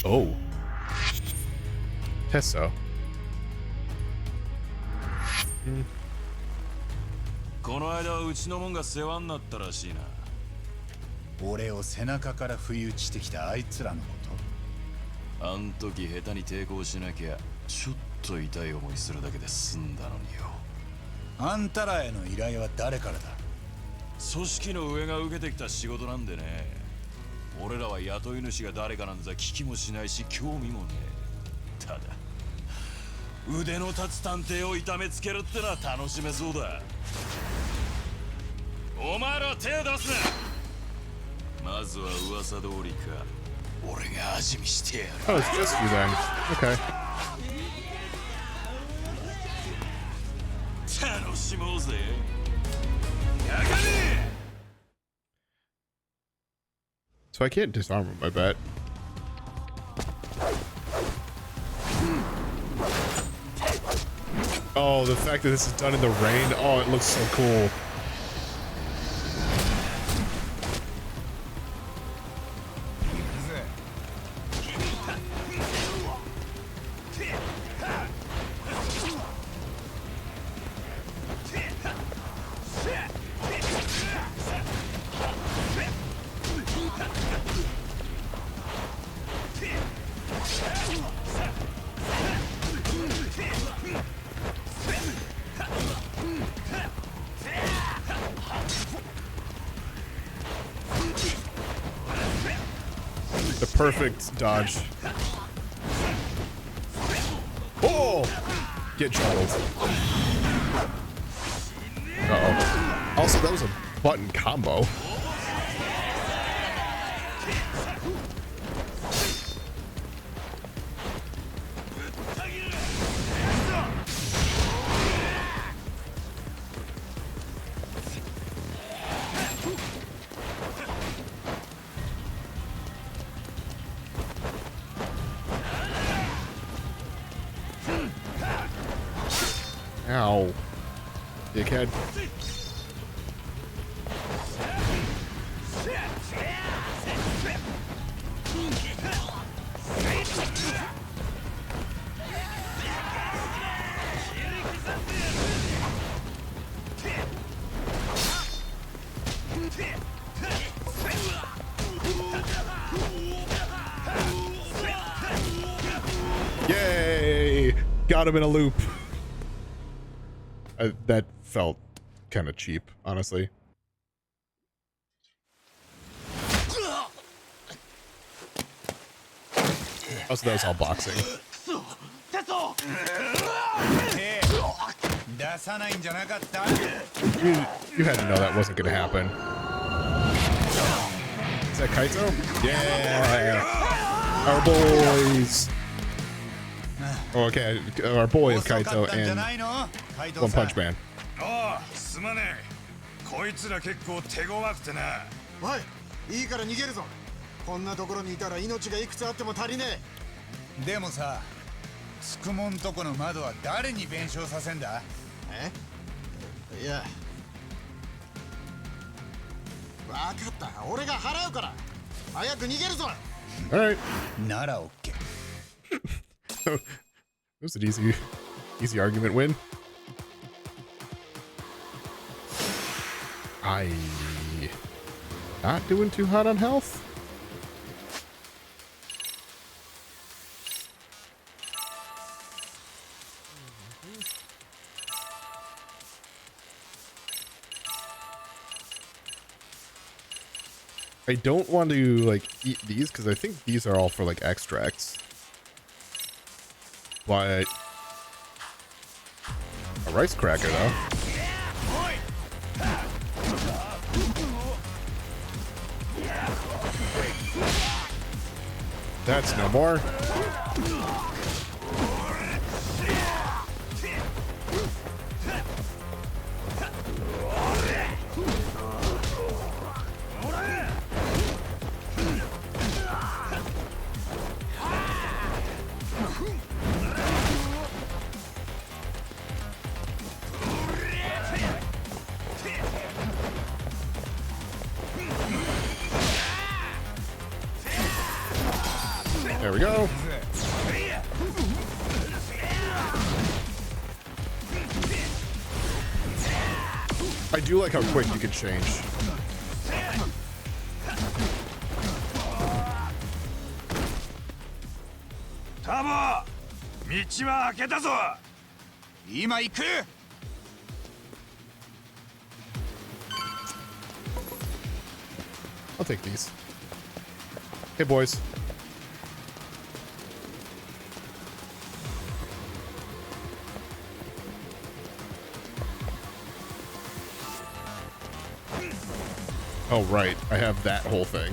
Oh. Tesso. この間はうちのもんが世話になったらしいな。俺を背中から不意打ちしてきたあいつらのこと。あん時下手に抵抗しなきゃちょっと痛い思いするだけで済んだのによ。あんたらへの依頼は誰からだ。組織の上が受けてきた仕事なんでね。俺らは雇い主が誰かなんざ聞きもしないし興味もねえ。ただ腕の立つ探偵を痛めつけるってのは楽しめそうだ。お前ら手出すな。まずは噂通りか。俺が味見してやる。 Oh, it's just you then. Okay. 楽しもうぜ。やがれ。 So I can't disarm him, I bet. Oh, the fact that this is done in the rain. Oh, it looks so cool. The perfect dodge. Oh! Get juggled. Uh-oh. Also, that was a button combo. Ow. Dickhead. Yay! Got him in a loop. That felt kind of cheap, honestly. Also, that was all boxing. You had to know that wasn't going to happen. Is that Kaito? Yeah! Our boys! Oh, okay, our boy is Kaito and One Punch Man. すまねえ。こいつら結構手強くてな。おい、いいから逃げるぞ。こんなところにいたら命がいくつあっても足りねえ。でもさ、つくもんとこの窓は誰に弁償させんだ？え？いや、わかった。俺が払うから。早く逃げるぞ。All right. ならオッケー。It was an easy argument win. Not doing too hot on health. I don't want to like eat these because I think these are all for like extracts. But a rice cracker though. That's no more. There we go. I do like how quick you can change. Tabo! 道は開けたぞ! 今行く! I'll take these. Hey, boys. Oh, right. I have that whole thing.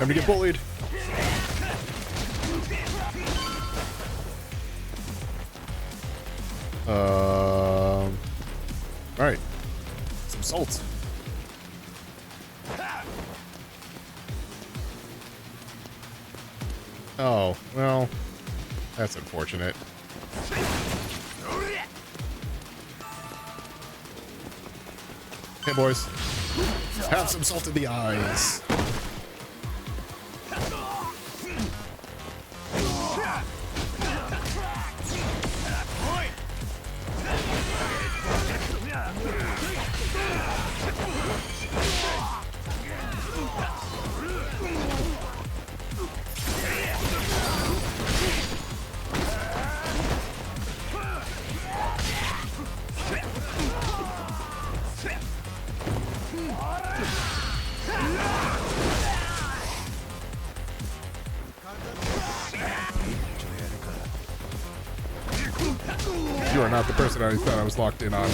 Time to get bullied. All right. Some salt. Oh, well, that's unfortunate. Hey, boys. Have some salt in the eyes. You are not the person I thought I was locked in on.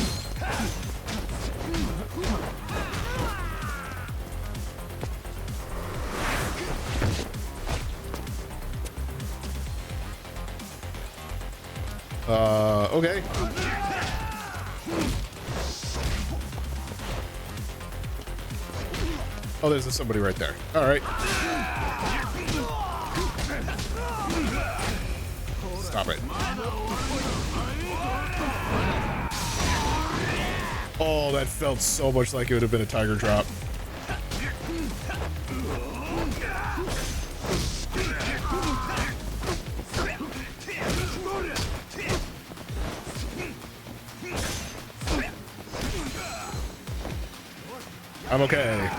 Okay. Oh, there's somebody right there. All right. Stop it. Oh, that felt so much like it would have been a tiger drop. I'm okay.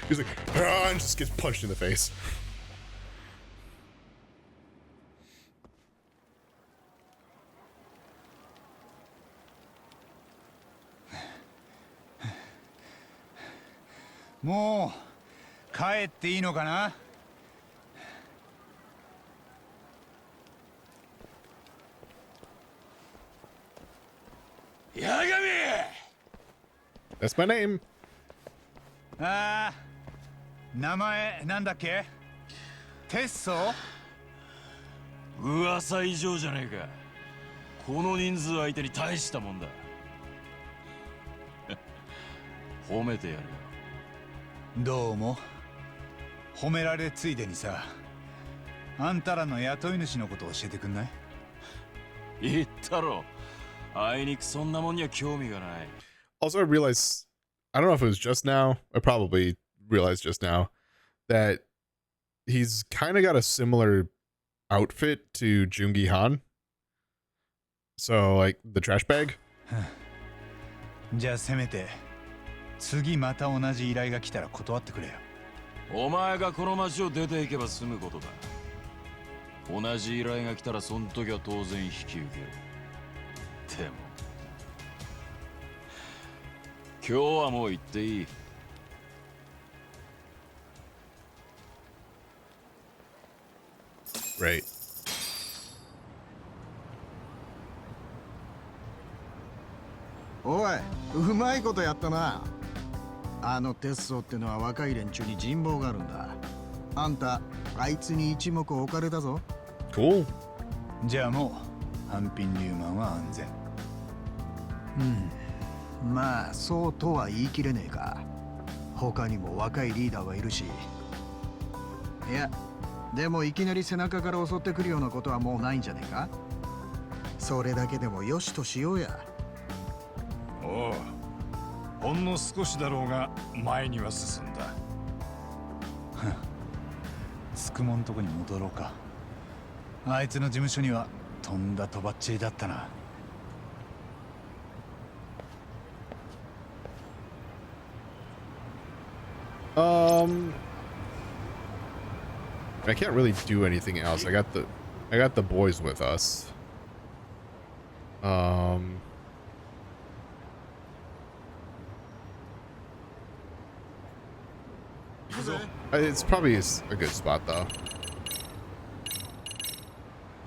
he's like, ah, and just gets punched in the face. Mo, 帰っていいのかな? Yagami! That's my name. ああ、名前なんだっけ? テッソ? 噂以上じゃねえか。この人数相手に大したもんだ。褒めてやるよ。どうも。褒められついでにさ、あんたらの雇い主のことを教えてくんない？言ったろ。あいにくそんなもんには興味がない。Also, I realized, I don't know if it was just now, I probably realized just now, that he's kind of got a similar outfit to Joongi Han. So, like, the trash bag. じゃあせめて次また同じ依頼が来たら断ってくれよ。お前がこの町を出ていけば済むことだ。同じ依頼が来たらそん時は当然引き受ける。でも今日はもう行っていい。Right. おい、うまいことやったな。あのテッソってのは若い連中に人望があるんだ。あんた、あいつに一目置かれたぞ。Cool. じゃあもう、ハンピンリューマンは安全。まあ、そうとは言い切れねえか。他にも若いリーダーはいるし。いや、でもいきなり背中から襲ってくるようなことはもうないんじゃねえか。それだけでもよしとしようや。おう、ほんの少しだろうが前には進んだ。つくもんとこに戻ろうか。あいつの事務所にはとんだとばっちりだったな。I can't really do anything else. I got the boys with us. It's probably a good spot though.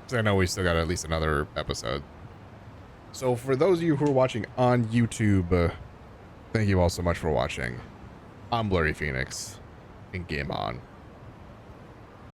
'Cause I know we still got at least another episode. So for those of you who are watching on YouTube, thank you all so much for watching. I'm Blurry Phoenix, and game on.